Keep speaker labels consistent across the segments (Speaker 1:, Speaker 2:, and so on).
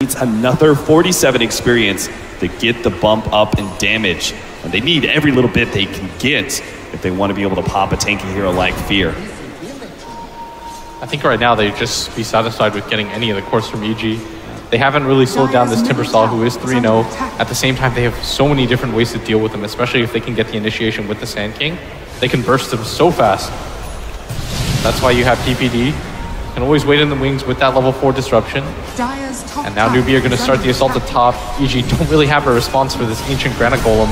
Speaker 1: needs another 47 experience to get the bump up in damage. And they need every little bit they can get if they want to be able to pop a tanky hero like Fear.
Speaker 2: I think right now they'd just be satisfied with getting any of the cores from EG. They haven't really slowed down this Timbersaw, who is 3-0. At the same time, they have so many different ways to deal with him, especially if they can get the initiation with the Sand King. They can burst him so fast. That's why you have PPD. You can always wait in the wings with that level 4 disruption. And now NEWBIE are going to start the assault at top. EG don't really have a response for this Ancient Granite Golem.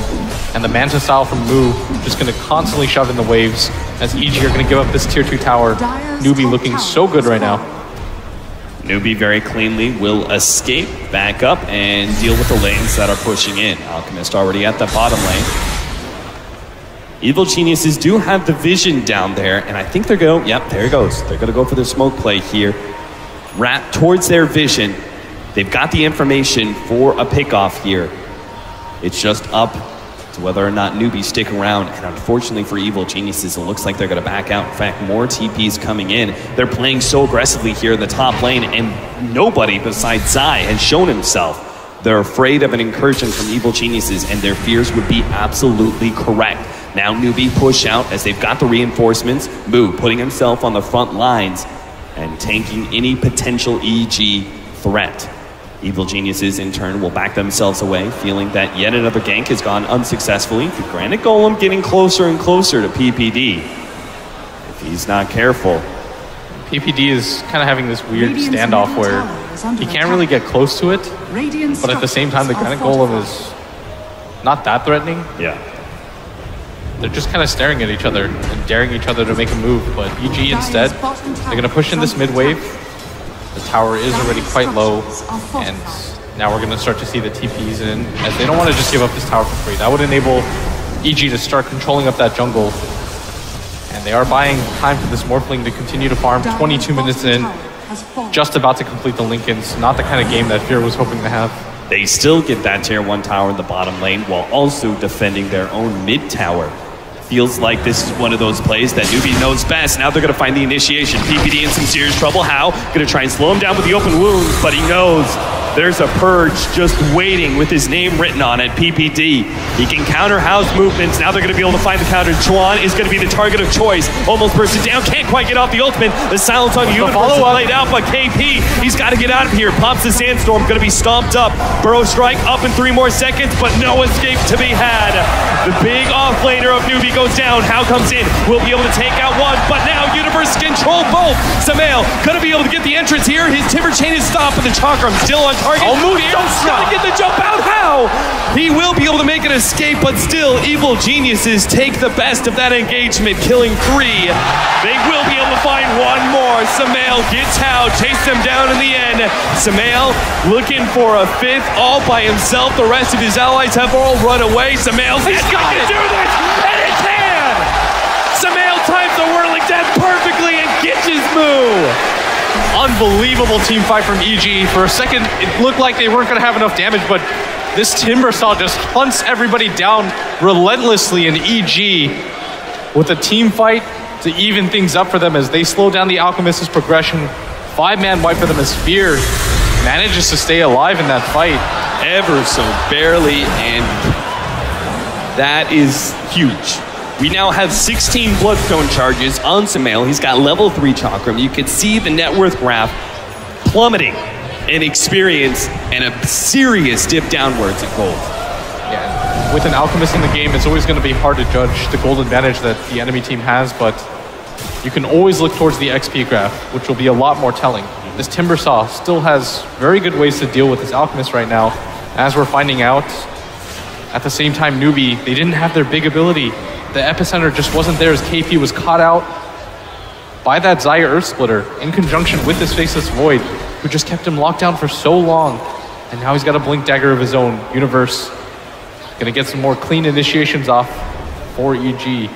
Speaker 2: And the Manta style from Moo just going to constantly shove in the waves as EG are going to give up this tier 2 tower. NEWBIE looking so good right now.
Speaker 1: NEWBIE very cleanly will escape back up and deal with the lanes that are pushing in. Alchemist already at the bottom lane. Evil Geniuses do have the vision down there, and I think they're going, yep, there it goes. They're going to go for the smoke play here. Wrap towards their vision. They've got the information for a pickoff here. It's just up to whether or not NEWBIE stick around, and unfortunately for Evil Geniuses, it looks like they're going to back out. In fact, more TPs coming in. They're playing so aggressively here in the top lane, and nobody besides Zai has shown himself. They're afraid of an incursion from Evil Geniuses, and their fears would be absolutely correct. Now NEWBIE push out as they've got the reinforcements. Moo putting himself on the front lines and tanking any potential EG threat. Evil Geniuses, in turn, will back themselves away, feeling that yet another gank has gone unsuccessfully. The Granite Golem getting closer and closer to PPD. If he's not careful.
Speaker 2: PPD is kind of having this weird standoff where he can't really get close to it, but at the same time, the Granite Golem is not that threatening.
Speaker 1: Yeah.
Speaker 2: They're just kind of staring at each other and daring each other to make a move, but EG instead, they're going to push in this mid wave. The tower is already quite low, and now we're going to start to see the TPs in, as they don't want to just give up this tower for free. That would enable EG to start controlling up that jungle, and they are buying time for this Morphling to continue to farm. 22 minutes in, just about to complete the Lincolns. Not the kind of game that Fear was hoping to have.
Speaker 1: They still get that tier 1 tower in the bottom lane while also defending their own mid tower. Feels like this is one of those plays that NEWBIE knows best. Now they're going to find the initiation. PPD in some serious trouble. How? Going to try and slow him down with the open wounds, but he knows there's a purge just waiting with his name written on it, PPD. He can counter Hao's movements. Now they're going to be able to find the counter. Chuan is going to be the target of choice. Almost bursted down. Can't quite get off the ultimate. The silence on Universe is laid out, but KP, he's got to get out of here. Pops the Sandstorm. Going to be stomped up. Burrow Strike up in 3 more seconds, but no escape to be had. The big offlaner of NEWBIE goes down. Hao comes in. Will be able to take out one, but now Universe control both. Samael going to be able to get the entrance here. His Timber Chain is stopped, but the Chakram still on target.
Speaker 2: Oh, move!
Speaker 1: Got to get the jump out. How? He will be able to make an escape, but still, Evil Geniuses take the best of that engagement, killing 3. They will be able to find one more. Samael gets Hao, chase them down in the end. Samael looking for a 5th all by himself. The rest of his allies have all run away. Samael's got to do this, and he can! Samael times the Whirling Death perfectly and gets his move.
Speaker 2: Unbelievable team fight from EG. For a second, it looked like they weren't going to have enough damage, but this Timbersaw just hunts everybody down relentlessly in EG with a team fight to even things up for them as they slow down the Alchemist's progression. 5-man wipe for them as Fear manages to stay alive in that fight.
Speaker 1: Ever so barely, and that is huge. We now have 16 Bloodstone charges on Samael. He's got level 3 Chakram. You can see the net worth graph plummeting in experience and a serious dip downwards in gold.
Speaker 2: Yeah, with an Alchemist in the game, it's always going to be hard to judge the gold advantage that the enemy team has, but you can always look towards the XP graph, which will be a lot more telling. This Timbersaw still has very good ways to deal with this Alchemist right now, as we're finding out. At the same time, NEWBIE, they didn't have their big ability. The epicenter just wasn't there as KP was caught out by that Xayah Earth Splitter in conjunction with this Faceless Void, who just kept him locked down for so long. And now he's got a Blink Dagger of his own. Universe gonna get some more clean initiations off for EG.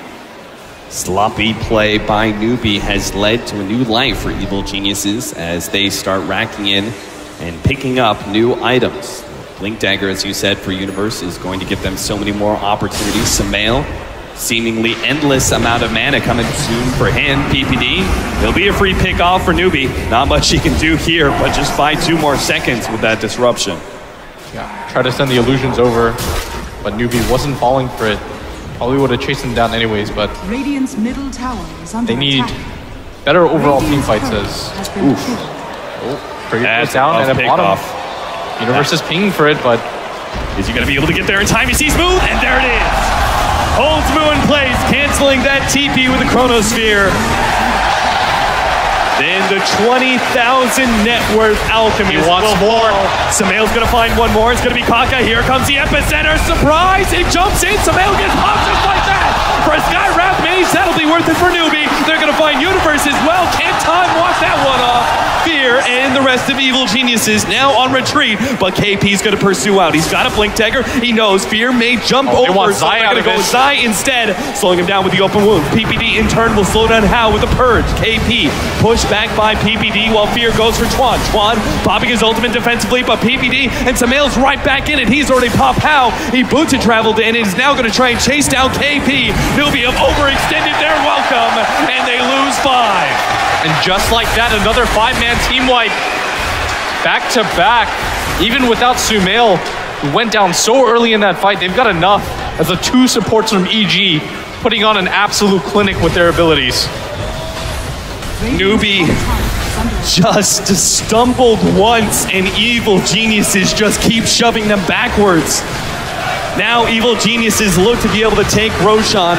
Speaker 1: Sloppy play by NEWBIE has led to a new life for Evil Geniuses as they start racking in and picking up new items. Blink Dagger, as you said, for Universe is going to give them so many more opportunities. Samael seemingly endless amount of mana coming soon for him. PPD, it'll be a free pick off for NEWBIE. Not much he can do here, but just buy 2 more seconds with that disruption.
Speaker 2: Yeah, try to send the illusions over, but NEWBIE wasn't falling for it. Probably would have chased him down anyways, but
Speaker 3: Radiant's middle tower is under
Speaker 2: they need
Speaker 3: attack.
Speaker 2: better overall team fights as Pretty
Speaker 1: That's
Speaker 2: down and
Speaker 1: a
Speaker 2: at
Speaker 1: pick
Speaker 2: bottom.
Speaker 1: off.
Speaker 2: Universe is pinging for it, but
Speaker 1: Is he going to be able to get there in time? He sees Moo, and there it is. Holds Moo in place, canceling that TP with the Chronosphere. Then the 20,000 net worth Alchemist.
Speaker 2: He wants more.
Speaker 1: Samael's going to find one more. It's going to be Kaka. Here comes the epicenter. Surprise! It jumps in. Samael gets popped just like that. For a Skywrath Mage, that'll be worth it for NEWBIE. They're going to find Universe as well. Can't time walk that one off. Fear and the rest of Evil Geniuses now on retreat, but KP's going to pursue out. He's got a Blink Dagger. He knows Fear may jump over, so they're going to go Zai instead, slowing him down with the open wound. PPD in turn will slow down Hao with the Purge. KP pushed back by PPD while Fear goes for Twan. Twan popping his ultimate defensively, but PPD and Samael's right back in it. He's already popped Hao. He boots and traveled in and is now going to try and chase down KP. NEWBIE have overextended their welcome, and they lose 5.
Speaker 2: And just like that, another 5-man team wipe. Back to back. Even without Sumail, who went down so early in that fight, they've got enough as the 2 supports from EG putting on an absolute clinic with their abilities.
Speaker 1: NEWBIE just stumbled once, and Evil Geniuses just keep shoving them backwards. Now Evil Geniuses look to be able to take Roshan,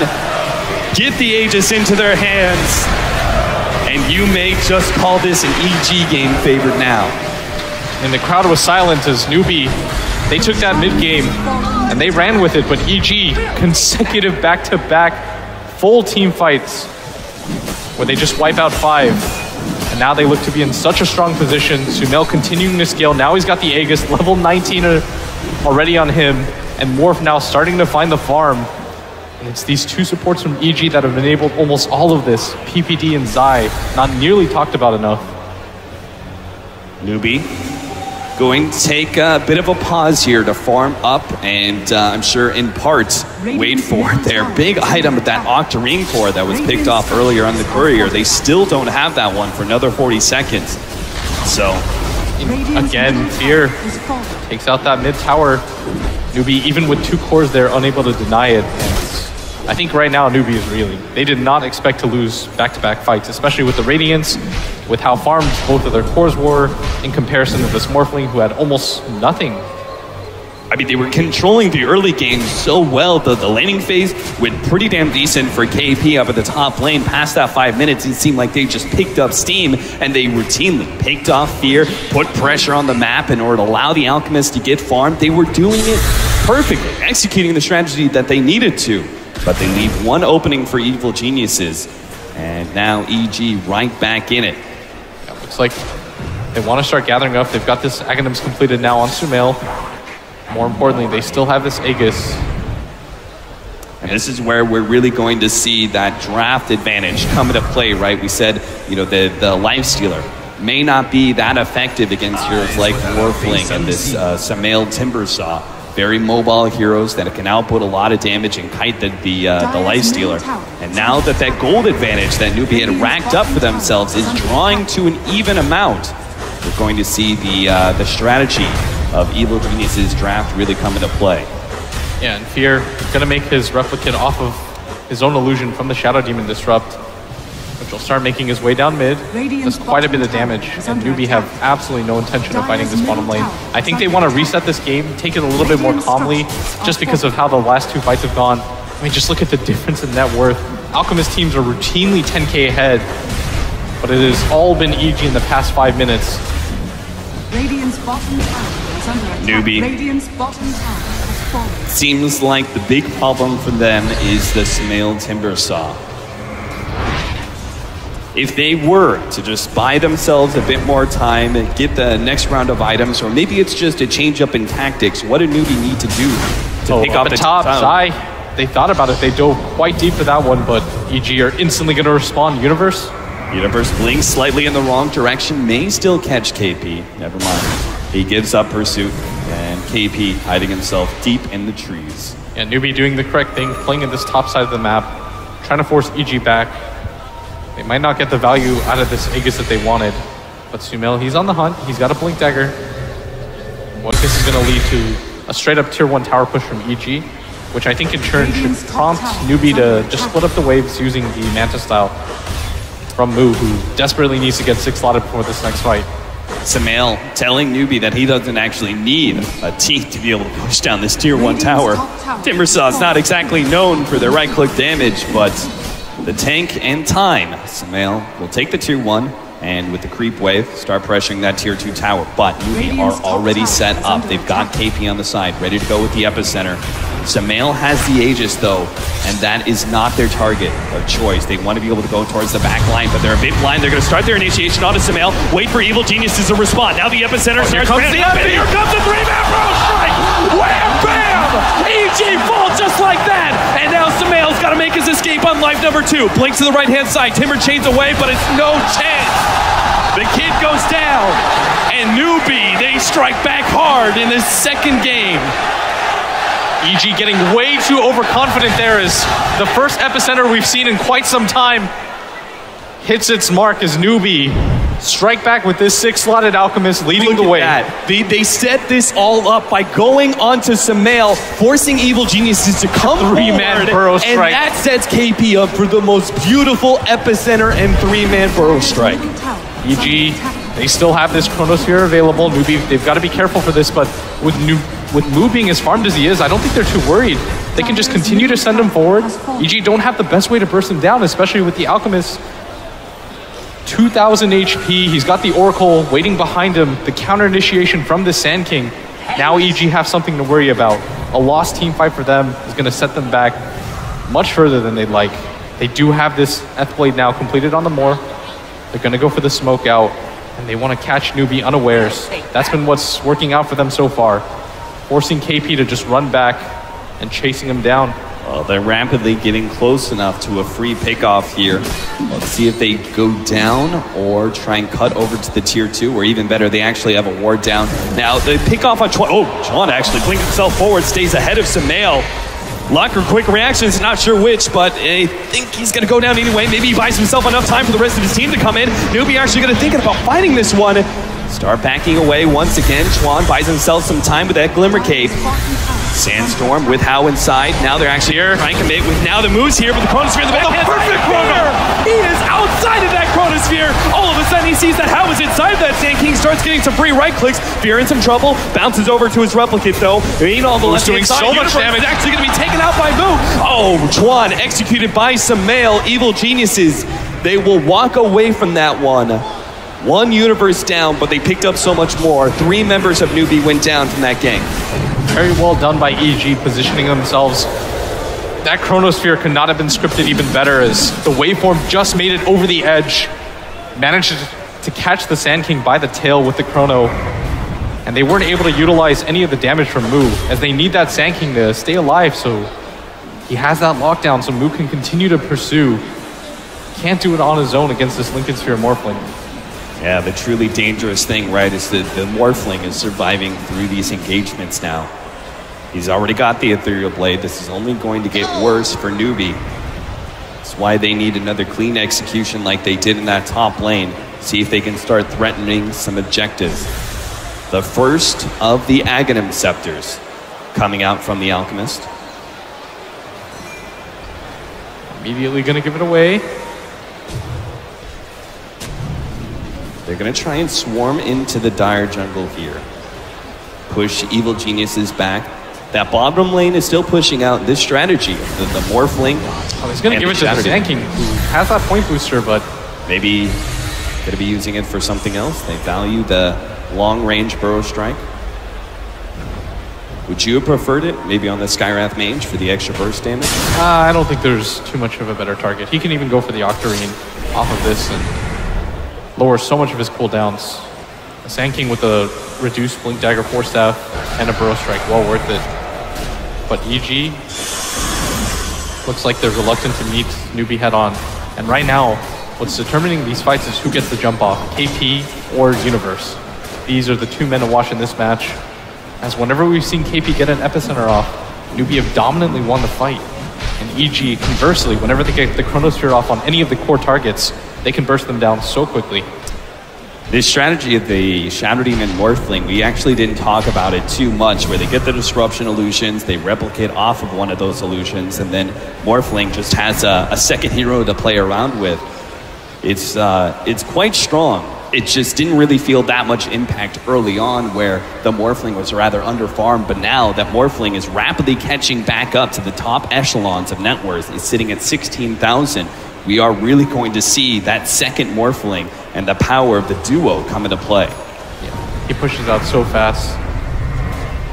Speaker 1: get the Aegis into their hands, and you may just call this an EG game favored now.
Speaker 2: And the crowd was silent as NEWBIE, they took that mid game and they ran with it, but EG, consecutive back-to-back full team fights where they just wipe out 5. And now they look to be in such a strong position. Sumail continuing to scale. Now he's got the Aegis, level 19 already on him, and Morph now starting to find the farm. And it's these 2 supports from EG that have enabled almost all of this. PPD and Zai, not nearly talked about enough.
Speaker 1: NEWBIE going to take a bit of a pause here to farm up, and I'm sure in part wait for their big item, that Octarine Core that was picked off earlier on the courier. They still don't have that one for another 40 seconds. So
Speaker 2: again, Fear takes out that mid tower. NEWBIE, even with 2 cores, they're unable to deny it. I think right now NEWBIE is reeling. They did not expect to lose back-to-back fights, especially with the Radiance, with how farmed both of their cores were in comparison to this Morphling who had almost nothing.
Speaker 1: I mean, they were controlling the early game so well. The laning phase went pretty damn decent for KP up at the top lane. Past that 5 minutes, it seemed like they just picked up steam, and they routinely picked off Fear, put pressure on the map in order to allow the Alchemist to get farmed. They were doing it perfectly, executing the strategy that they needed to. But they leave one opening for Evil Geniuses, and now EG right back in it.
Speaker 2: Yeah, looks like they want to start gathering up. They've got this Aghanims completed now on Sumail. More importantly, they still have this Aegis.
Speaker 1: And this is where we're really going to see that draft advantage come into play, right? We said, you know, the Lifestealer may not be that effective against heroes like Morphling and this Samael Timbersaw. Very mobile heroes that can output a lot of damage and kite the Lifestealer. And now that gold advantage that NEWBIE had racked up for themselves is drawing to an even amount, we're going to see the strategy of Evil Geniuses draft really come into play.
Speaker 2: Yeah, and Fear gonna make his replicate off of his own illusion from the Shadow Demon Disrupt, which will start making his way down mid. Does quite a bit of damage, and NEWBIE have absolutely no intention of fighting this bottom lane. I think they want to reset this game, take it a little bit more calmly, just because of how the last 2 fights have gone. I mean, just look at the difference in net worth. Alchemist teams are routinely 10k ahead, but it has all been EG in the past 5 minutes.
Speaker 3: Radiant's bottom tower is under attack.
Speaker 1: NEWBIE.
Speaker 3: Radiant's bottom tower has fallen.
Speaker 1: Seems like the big problem for them is the Samael Timbersaw. If they were to just buy themselves a bit more time and get the next round of items, or maybe it's just a change up in tactics, what do NEWBIE need to do to pick up
Speaker 2: the top? Zai, they thought about it. They dove quite deep to that one, but EG are instantly going to respond. Universe
Speaker 1: blinks slightly in the wrong direction, may still catch KP. Never mind. He gives up pursuit, and KP hiding himself deep in the trees.
Speaker 2: Yeah, NEWBIE doing the correct thing, playing in this top side of the map, trying to force EG back. They might not get the value out of this Aegis that they wanted, but Sumail, he's on the hunt. He's got a Blink Dagger. What this is going to lead to a straight-up Tier 1 tower push from EG, which I think in turn should prompt NEWBIE to just split up the waves using the Manta style from Mu, who desperately needs to get 6 slotted before this next fight.
Speaker 1: Sumail telling NEWBIE that he doesn't actually need a teeth to be able to push down this Tier 1 tower. Timbersaw's not exactly known for their right-click damage, but the tank and time. Sumail will take the Tier 1 and with the creep wave, start pressuring that Tier 2 tower. But NEWBIE are already set up. They've got KP on the side, ready to go with the epicenter. Sumail has the Aegis though, and that is not their target of choice. They want to be able to go towards the back line, but they're a bit blind. They're going to start their initiation onto Sumail, wait for Evil Geniuses to respond. Now the epicenter starts ramping up, and here comes the 3-man pro strike! Wham, bam! EG falls just like that! And now Sumail's got to make his escape on life number 2. Blinks to the right-hand side, Timber chains away, but it's no chance! The kid goes down, and NEWBIE, they strike back hard in this second game. EG getting way too overconfident there as the first epicenter we've seen in quite some time hits its mark as NEWBIE strike back with this 6-slotted Alchemist leading the way. They set this all up by going onto Sumail, forcing Evil Geniuses to come
Speaker 2: 3-man burrow strike.
Speaker 1: And that sets KP up for the most beautiful epicenter and 3-man burrow strike.
Speaker 2: EG, they still have this Chronosphere available. NEWBIE, they've got to be careful for this, but with Mu being as farmed as he is, I don't think they're too worried. They can just continue to send him forward. EG don't have the best way to burst him down, especially with the Alchemist. 2,000 HP, he's got the Oracle waiting behind him, the counter initiation from the Sand King. Now EG have something to worry about. A lost team fight for them is going to set them back much further than they'd like. They do have this Blade now completed on the Moor. They're going to go for the smoke out, and they want to catch NEWBIE unawares. That's been what's working out for them so far. Forcing KP to just run back and chasing him down.
Speaker 1: Well, they're rapidly getting close enough to a free pickoff here. Let's see if they go down or try and cut over to the Tier 2, or even better, they actually have a ward down. Now, the pickoff on Chuan. Oh, Chuan actually blinked himself forward, stays ahead of Sumail. Luck or quick reactions, not sure which, but I think he's going to go down anyway. Maybe he buys himself enough time for the rest of his team to come in. NEWBIE actually going to think about fighting this one. Start backing away once again. Chuan buys himself some time with that Glimmer Cape. Sandstorm with Hao inside. Now they're actually trying to commit with now the moves here, but the Chronosphere in the back. The perfect Chrono! He is outside of that Chronosphere. All of a sudden he sees that Hao is inside of that Sand King, starts getting some free right clicks. Fear in some trouble, bounces over to his replicate though. Ain't all the left
Speaker 2: doing so much damage.
Speaker 1: Is actually going to be taken out by Mu. Oh, Chuan executed by Sumail. Evil Geniuses. They will walk away from that one. One universe down, but they picked up so much more. 3 members of NEWBIE went down from that game.
Speaker 2: Very well done by EG, positioning themselves. That Chronosphere could not have been scripted even better as the waveform just made it over the edge. Managed to catch the Sand King by the tail with the Chrono. And they weren't able to utilize any of the damage from Mu, as they need that Sand King to stay alive, so he has that lockdown, so Mu can continue to pursue. Can't do it on his own against this Lincoln Sphere Morphling.
Speaker 1: Yeah, the truly dangerous thing, right, is that the Morphling is surviving through these engagements now. He's already got the Ethereal Blade. This is only going to get worse for NEWBIE. That's why they need another clean execution like they did in that top lane. See if they can start threatening some objectives. The first of the Aghanim Scepters coming out from the Alchemist.
Speaker 2: Immediately going to give it away.
Speaker 1: They're going to try and swarm into the Dire jungle here. Push Evil Geniuses back. That bottom lane is still pushing out this strategy. The Morphling.
Speaker 2: Oh, he's going to give it to the Sand King, who has that point booster, but
Speaker 1: maybe going to be using it for something else. They value the long-range Burrow Strike. Would you have preferred it maybe on the Skywrath Mage for the extra burst damage?
Speaker 2: I don't think there's too much of a better target. He can even go for the Octarine off of this and lower so much of his cooldowns. A Sand King with a reduced Blink Dagger, Force Staff, and a Burrow Strike, well worth it. But EG looks like they're reluctant to meet NEWBIE head on. And right now, what's determining these fights is who gets the jump off, KP or Universe. These are the 2 men to watch in this match. As whenever we've seen KP get an epicenter off, NEWBIE have dominantly won the fight. And EG, conversely, whenever they get the Chronosphere off on any of the core targets, they can burst them down so quickly.
Speaker 1: This strategy of the Shadow Demon Morphling, we actually didn't talk about it too much, where they get the disruption illusions, they replicate off of one of those illusions, and then Morphling just has a second hero to play around with. It's quite strong. It just didn't really feel that much impact early on, where the Morphling was rather underfarmed, but now that Morphling is rapidly catching back up to the top echelons of net worth, is sitting at 16,000. We are really going to see that second Morphling and the power of the duo come into play.
Speaker 2: Yeah. He pushes out so fast.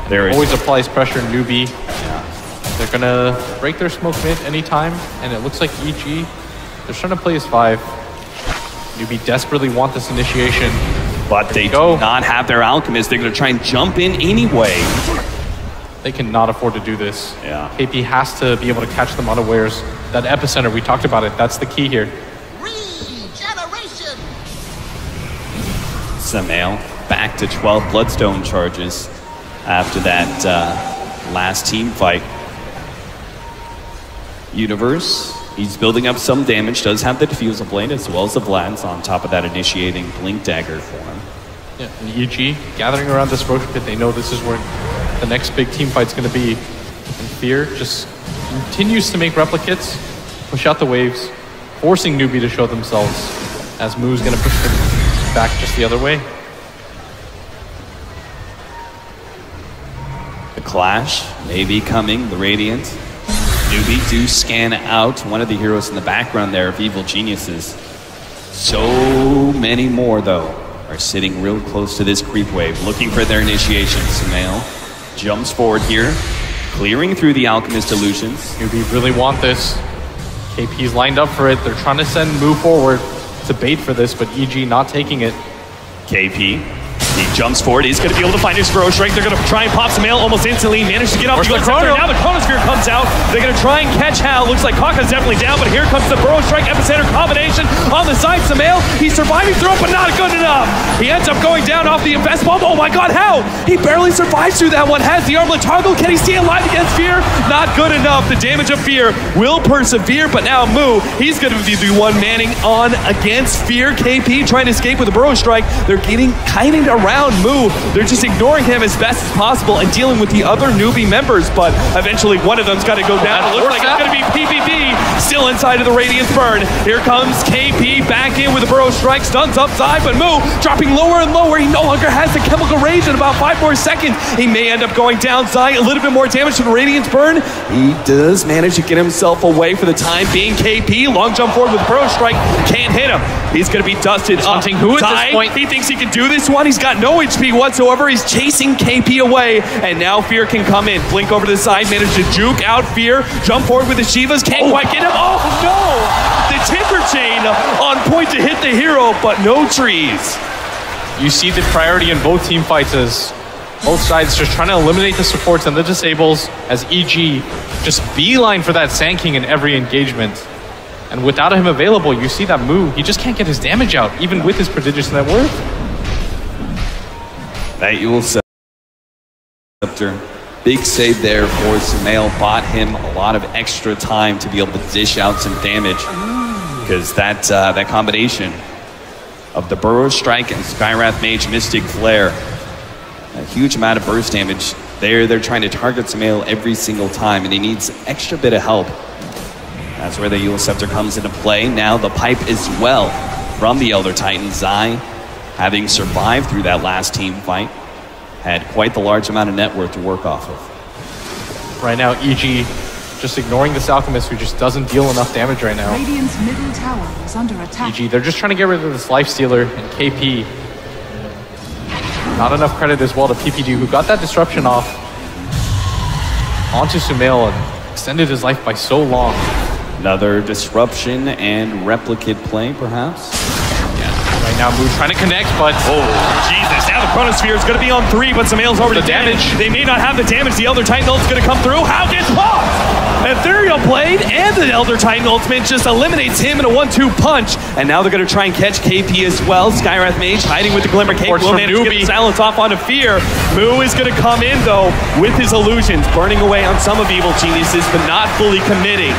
Speaker 1: There
Speaker 2: always applies pressure in NEWBIE.
Speaker 1: Yeah.
Speaker 2: They're gonna break their smoke mid anytime, and it looks like EG, they're trying to play his 5. NEWBIE desperately want this initiation.
Speaker 1: But they do not have their Alchemist. They're gonna try and jump in anyway.
Speaker 2: They cannot afford to do this.
Speaker 1: Yeah.
Speaker 2: KP has to be able to catch them unawares. That epicenter, we talked about it, that's the key here.
Speaker 4: Regeneration!
Speaker 1: Sumail back to 12 Bloodstone charges after that last team fight. Universe, he's building up some damage, does have the Diffusal Blade as well as the Vlad's on top of that initiating Blink Dagger for him.
Speaker 2: Yeah, and EG gathering around this Roche Pit, they know this is where the next big team fight's gonna be. And Fear just continues to make replicates, push out the waves, forcing NEWBIE to show themselves, as Moo's gonna push them back just the other way.
Speaker 1: The Clash may be coming, the Radiant. NEWBIE do scan out one of the heroes in the background there of Evil Geniuses. So many more, though, are sitting real close to this creep wave, looking for their initiation. Sumail jumps forward here, clearing through the Alchemist illusions.
Speaker 2: NEWBIE really want this. KP's lined up for it. They're trying to send Moo forward to bait for this, but EG not taking it.
Speaker 1: KP, he jumps forward. He's going to be able to find his Burrow Strike. They're going to try and pop Sumail almost instantly. Managed to get off the Chrono. Now the Chronosphere comes out. They're going to try and catch Hal. Looks like Kaka's definitely down, but here comes the Burrow Strike Epicenter combination on the side. Sumail, he's surviving through it, but not good enough. He ends up going down off the Invest Bomb. Oh my god, how? He barely survives through that one. Has the armlet toggle. Can he stay alive against Fear? Not good enough. The damage of Fear will persevere, but now Moo, he's going to be the one manning on against Fear. KP trying to escape with a Burrow Strike. They're getting kind of around Moo. They're just ignoring him as best as possible and dealing with the other NEWBIE members, but eventually one of them's got to go down. It looks like it's going to be PPB still inside of the Radiance Burn. Here comes KP back in with a Burrow Strike, stuns upside, but Moo dropping lower and lower. He no longer has the chemical rage in about 5 more seconds. He may end up going downside. A little bit more damage to the Radiance Burn. He does manage to get himself away for the time being. KP, long jump forward with Burrow Strike, can't hit him. He's going to be dusted up.
Speaker 2: Hunting who at this point?
Speaker 1: He thinks he can do this one. He's got no HP whatsoever. He's chasing KP away, and now Fear can come in. Blink over to the side, manage to juke out Fear. Jump forward with the Shivas, can't quite get him. Oh no! The Timber Chain on point to hit the hero, but no trees.
Speaker 2: You see the priority in both team fights as both sides just trying to eliminate the supports and the disables, as EG just beeline for that Sand King in every engagement. And without him available, you see that Moo, he just can't get his damage out, even with his prodigious net worth.
Speaker 1: That Yule Scepter, big save there for Sumail, bought him a lot of extra time to be able to dish out some damage, because that combination of the Burrow Strike and Skywrath Mage Mystic Flare, a huge amount of burst damage. They're trying to target Sumail every single time, and he needs an extra bit of help. That's where the Yule Scepter comes into play. Now the pipe as well from the Elder Titan. Zai, having survived through that last team fight, had quite the large amount of net worth to work off of.
Speaker 2: Right now, EG just ignoring this Alchemist who just doesn't deal enough damage right now.
Speaker 3: Radiant's middle tower is under attack.
Speaker 2: EG, they're just trying to get rid of this Lifestealer, and KP. Not enough credit as well to PPD, who got that disruption off onto Sumail and extended his life by so long.
Speaker 1: Another disruption and replicate play, perhaps?
Speaker 2: Yeah. Right now, Moo trying to connect, but
Speaker 1: Oh, Jesus. Now the Chronosphere is going to be on 3, but Samael's already
Speaker 2: The
Speaker 1: damaged.
Speaker 2: damage.
Speaker 1: They may not have the damage. The Elder Titan ult's going to come through. How gets popped? Ethereal Blade and the Elder Titan ultimate just eliminates him in a 1-2 punch. And now they're going to try and catch KP as well. Skywrath Mage hiding with the Glimmer Cape.
Speaker 2: Reports
Speaker 1: Will
Speaker 2: from
Speaker 1: manage to get the
Speaker 2: NEWBIE.
Speaker 1: silence off onto Fear. Moo is going to come in, though, with his illusions, burning away on some of Evil Geniuses, but not fully committing.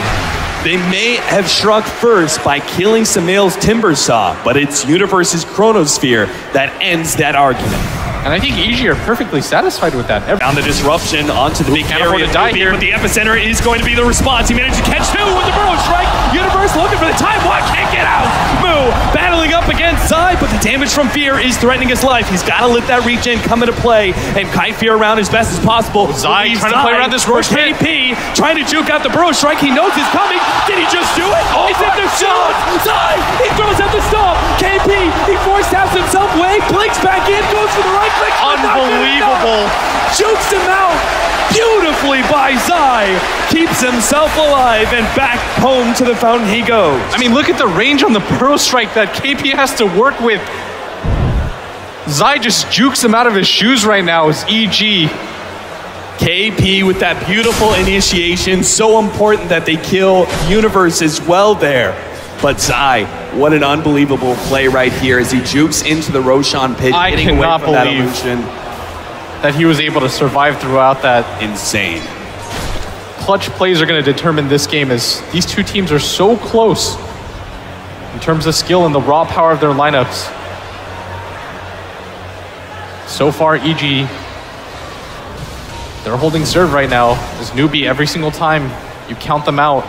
Speaker 1: They may have struck first by killing Samael's Timbersaw, but it's Universe's Chronosphere that ends that argument.
Speaker 2: and I think EG are perfectly satisfied with that.
Speaker 1: Down the disruption onto the big
Speaker 2: can't
Speaker 1: area
Speaker 2: afford to die
Speaker 1: of NEWBIE,
Speaker 2: here.
Speaker 1: but the epicenter is going to be the response. He managed to catch 2 with the Burrow Strike. Universe looking for the time walk, can't get out. Moo battling up against Zai, but the damage from Fear is threatening his life. He's got to let that regen come into play and kite Fear around as best as possible.
Speaker 2: Zai trying to play around this Roche pit.
Speaker 1: KP trying to juke out the Burrow Strike. He knows it's coming. Did he just do it?
Speaker 2: Oh
Speaker 1: He's at the shot. Zai, he throws out the stop. KP, he force taps himself away, blinks back in, goes for the right click.
Speaker 2: Unbelievable.
Speaker 1: Jukes him out beautifully by Zai. Keeps himself alive and back home to the fountain he goes.
Speaker 2: I mean, look at the range on the Burrow Strike that KP has to work with. Zai just jukes him out of his shoes right now as EG.
Speaker 1: KP with that beautiful initiation, so important that they kill Universe as well there. But Zai, what an unbelievable play right here as he jukes into the Roshan pit,
Speaker 2: I
Speaker 1: getting away
Speaker 2: cannot
Speaker 1: from that
Speaker 2: believe
Speaker 1: illusion.
Speaker 2: that he was able to survive throughout that.
Speaker 1: Insane.
Speaker 2: Clutch plays are going to determine this game as these two teams are so close in terms of skill and the raw power of their lineups. So far, EG, they're holding serve right now. As NEWBIE, every single time you count them out,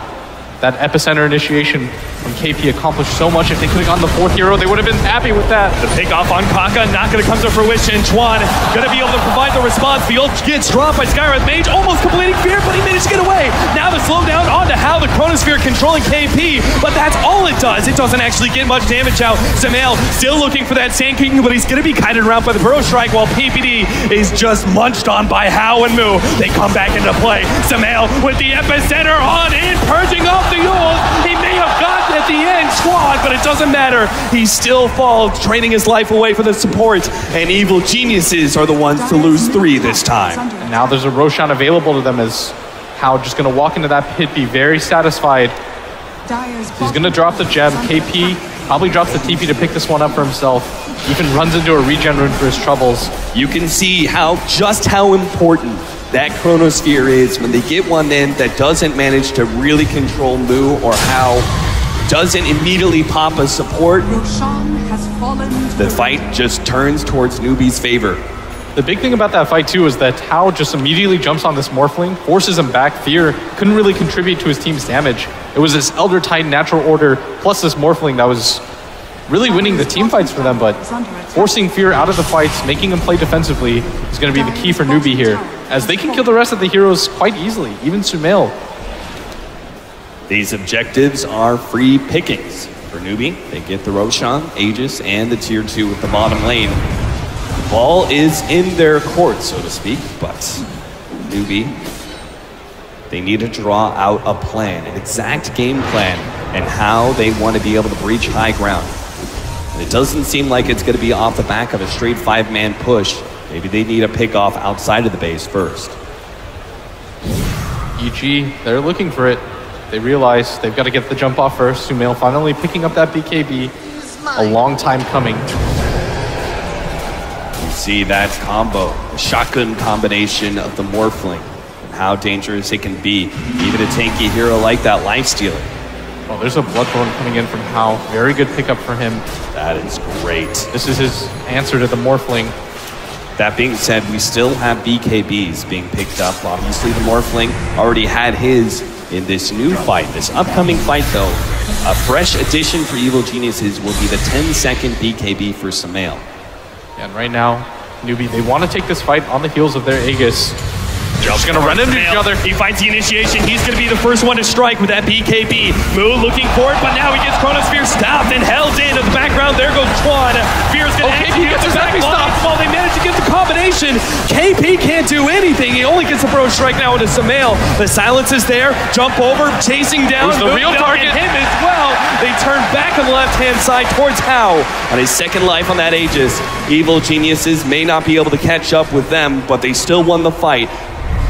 Speaker 2: that epicenter initiation from KP accomplished so much. If they could have gotten the 4th hero, they would have been happy with that.
Speaker 1: The pick off on Kaka, not going to come to fruition. Chuan going to be able to provide the response. The ult gets dropped by Skywrath Mage, almost completing Fear, but he managed to get away. Now the slowdown onto how the Chronosphere controlling KP, but that's all it does. It doesn't actually get much damage out. Samael still looking for that Sand King, but he's going to be kited around by the Burrow Strike while PPD is just munched on by Hao and Moo. They come back into play. Samael with the epicenter on in, purging off the ult. He may have gotten at the end, Squad, but it doesn't matter. He still falls, draining his life away for the support, and Evil Geniuses are the ones to lose 3 this time.
Speaker 2: And now there's a Roshan available to them as Hao just going to walk into that pit, be very satisfied. He's going to drop the gem. KP probably drops the TP to pick this one up for himself. Even runs into a regen rune for his troubles.
Speaker 1: You can see just how important that Chronosphere is when they get one in that doesn't manage to really control Moo or Hao, doesn't immediately pop a support.
Speaker 3: Roshan has fallen to
Speaker 1: The fight just turns towards NEWBIE's favor.
Speaker 2: The big thing about that fight too is that Hao just immediately jumps on this Morphling, forces him back. Fear couldn't really contribute to his team's damage. It was this Elder Titan natural order plus this Morphling that was really winning the team fights for them, but forcing Fear out of the fights, making him play defensively is going to be the key for NEWBIE here, as they can kill the rest of the heroes quite easily, even Sumail.
Speaker 1: These objectives are free pickings for NEWBIE. They get the Roshan, Aegis, and the tier 2 with the bottom lane. The ball is in their court, so to speak, but NEWBIE, they need to draw out a plan, an exact game plan, and how they want to be able to breach high ground. And it doesn't seem like it's going to be off the back of a straight 5-man push. Maybe they need a pick off outside of the base first.
Speaker 2: EG, they're looking for it. They realize they've got to get the jump off first. Sumail finally picking up that BKB. A long time coming.
Speaker 1: You see that combo, the shotgun combination of the Morphling, and how dangerous it can be. Even a tanky hero like that, Lifestealer.
Speaker 2: Well, there's a Bloodborne coming in from Hao. Very good pickup for him.
Speaker 1: That is great.
Speaker 2: This is his answer to the Morphling.
Speaker 1: That being said, we still have BKBs being picked up. Obviously, the Morphling already had his in this new fight. This upcoming fight, though, a fresh addition for Evil Geniuses will be the 10-second BKB for Samael.
Speaker 2: And right now, NEWBIE, they want to take this fight on the heels of their Aegis. They're just going to run into each other.
Speaker 1: He finds the initiation. He's going to be the first one to strike with that BKB. Moo looking for it, but now he gets Chronosphere stopped and held in. In the background, there goes Chuan. Fear's gonna
Speaker 2: KP gets his epic stop.
Speaker 1: Well, they managed to get the combination. KP can't do anything. He only gets a bro strike now into Samael. The silence is there. Jump over, chasing down.
Speaker 2: Who's the real target?
Speaker 1: Him as well. They turn back on the left-hand side towards How. On his second life on that Aegis. Evil Geniuses may not be able to catch up with them, but they still won the fight.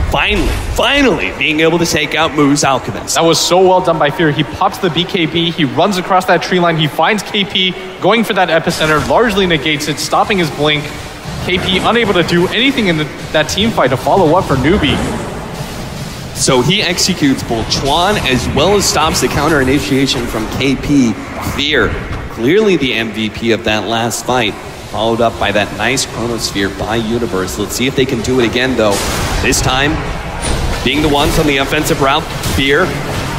Speaker 1: Finally being able to take out Moo's Alchemist.
Speaker 2: That was so well done by Fear. He pops the BKB, he runs across that tree line, he finds KP, going for that epicenter, largely negates it, stopping his blink. KP unable to do anything in that team fight to follow up for NEWBIE.
Speaker 1: So he executes both Chuan as well as stops the counter initiation from KP. Fear, clearly the MVP of that last fight. Followed up by that nice Chronosphere by Universe. Let's see if they can do it again, though. This time, being the ones on the offensive route, Fear,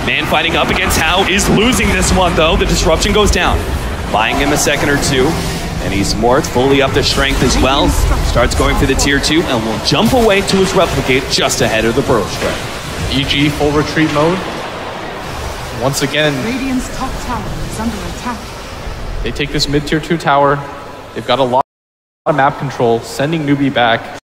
Speaker 1: man fighting up against How, is losing this one, though. The disruption goes down. Buying him a second or two, and he's more fully up to strength as well. Starts going for the tier 2, and will jump away to his replicate just ahead of the Burrow strike.
Speaker 2: EG full retreat mode. Once again,
Speaker 3: Radiant's top tower is under attack.
Speaker 2: they take this mid-tier 2 tower. They've got a lot of map control, sending NEWBIE back.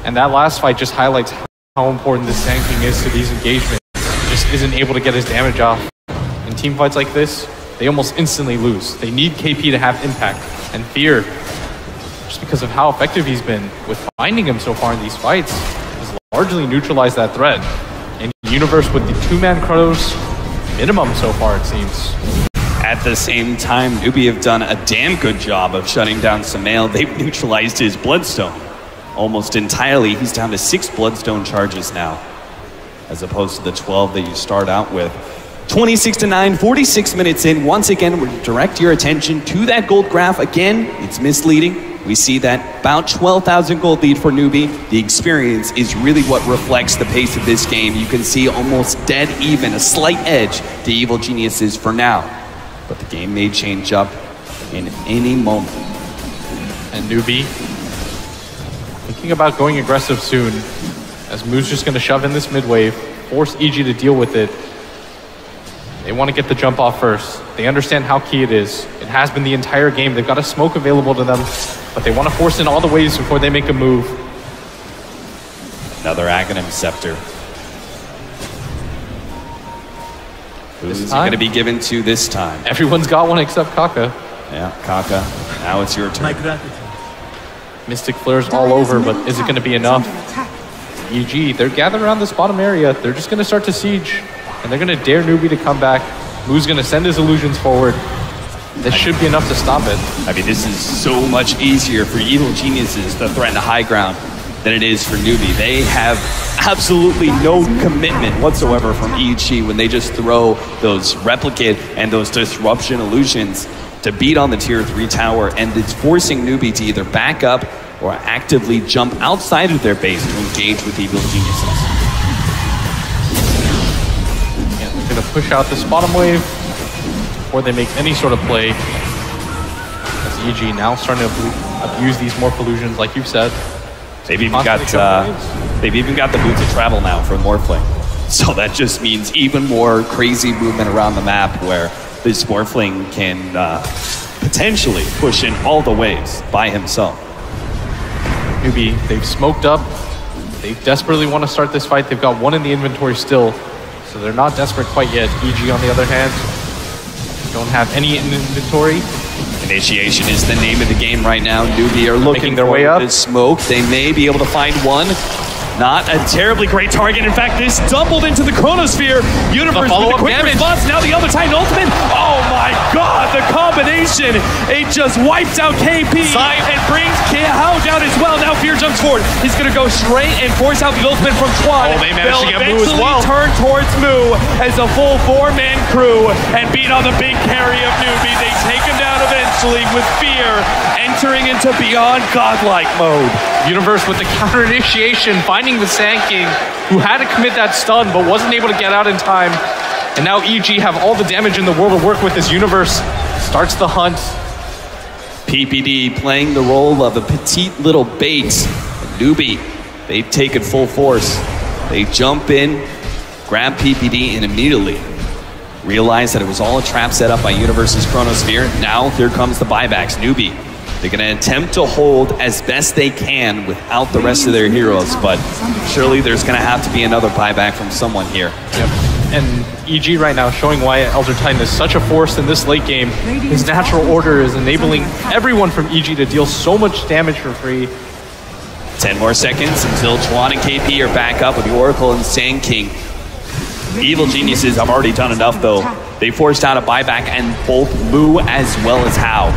Speaker 2: And that last fight just highlights how important this Sand King is to these engagements. He just isn't able to get his damage off. In team fights like this, they almost instantly lose. They need KP to have impact. And Fear, just because of how effective he's been with finding him so far in these fights, has largely neutralized that threat. And Universe with the 2-man Chronos minimum so far, it seems.
Speaker 1: At the same time, NEWBIE have done a damn good job of shutting down Samael. They've neutralized his Bloodstone almost entirely. He's down to 6 Bloodstone charges now, as opposed to the 12 that you start out with. 26-9, 46 minutes in. Once again, we direct your attention to that gold graph. Again, it's misleading. We see that about 12,000 gold lead for NEWBIE. The experience is really what reflects the pace of this game. You can see almost dead even, a slight edge to Evil Geniuses for now. But the game may change up in any moment.
Speaker 2: And NEWBIE thinking about going aggressive soon, as Moo's just going to shove in this mid wave, force EG to deal with it. They want to get the jump off first. They understand how key it is. It has been the entire game. They've got a smoke available to them, but they want to force in all the waves before they make a move.
Speaker 1: Another Aghanim Scepter. Who's it going to be given to this time?
Speaker 2: Everyone's got one except Kaka.
Speaker 1: Yeah, Kaka. Now it's your turn.
Speaker 2: Mystic Flares all over, but is it going to be enough? EG, they're gathered around this bottom area. They're just going to start to siege, and they're going to dare NEWBIE to come back. Moo's going to send his illusions forward. This should be enough to stop it.
Speaker 1: I mean, this is so much easier for Evil Geniuses to threaten a high ground than it is for NEWBIE. They have absolutely no commitment whatsoever from EG when they just throw those replicate and those disruption illusions to beat on the tier 3 tower, and it's forcing NEWBIE to either back up or actively jump outside of their base to engage with Evil Geniuses.
Speaker 2: And they're going to push out this bottom wave before they make any sort of play. As EG now starting to abuse these morph illusions, like you've said.
Speaker 1: They've even got the boots of travel now for Morphling. So that just means even more crazy movement around the map where this Morphling can potentially push in all the waves by himself.
Speaker 2: NEWBIE, they've smoked up. They desperately want to start this fight. They've got one in the inventory still, so they're not desperate quite yet. EG, on the other hand, don't have any in inventory.
Speaker 1: Initiation is the name of the game right now. NEWBIE are looking
Speaker 2: their way up.
Speaker 1: This smoke. They may be able to find one. Not a terribly great target. In fact, this doubled into the Chronosphere. Universe with a quick response. Now the other Titan ultimate. Oh my god, the combination. It just wipes out KP and brings How down as well. Now Fear jumps forward. He's going to go straight and force out the ultimate from Chuan.
Speaker 2: Oh, they managed to get Moo as well.
Speaker 1: Turn towards Moo as a full 4-man crew and beat on the big carry of NEWBIE. They take him down eventually with Fear entering into beyond godlike mode.
Speaker 2: Universe with the counter initiation, finding the Sand King, who had to commit that stun but wasn't able to get out in time. And now EG have all the damage in the world to work with as Universe starts the hunt.
Speaker 1: PPD playing the role of a petite little bait. NEWBIE, they've taken full force. They jump in, grab PPD, and immediately realized that it was all a trap set up by Universe's Chronosphere. Now here comes the buybacks. NEWBIE, they're going to attempt to hold as best they can without the rest of their heroes, but surely there's going to have to be another buyback from someone here.
Speaker 2: Yep. And EG right now showing why Elder Titan is such a force in this late game. His natural order is enabling everyone from EG to deal so much damage for free.
Speaker 1: 10 more seconds until Chuan and KP are back up with the Oracle and Sand King. Evil Geniuses have already done enough though. They forced out a buyback and both Mu as well as Hao.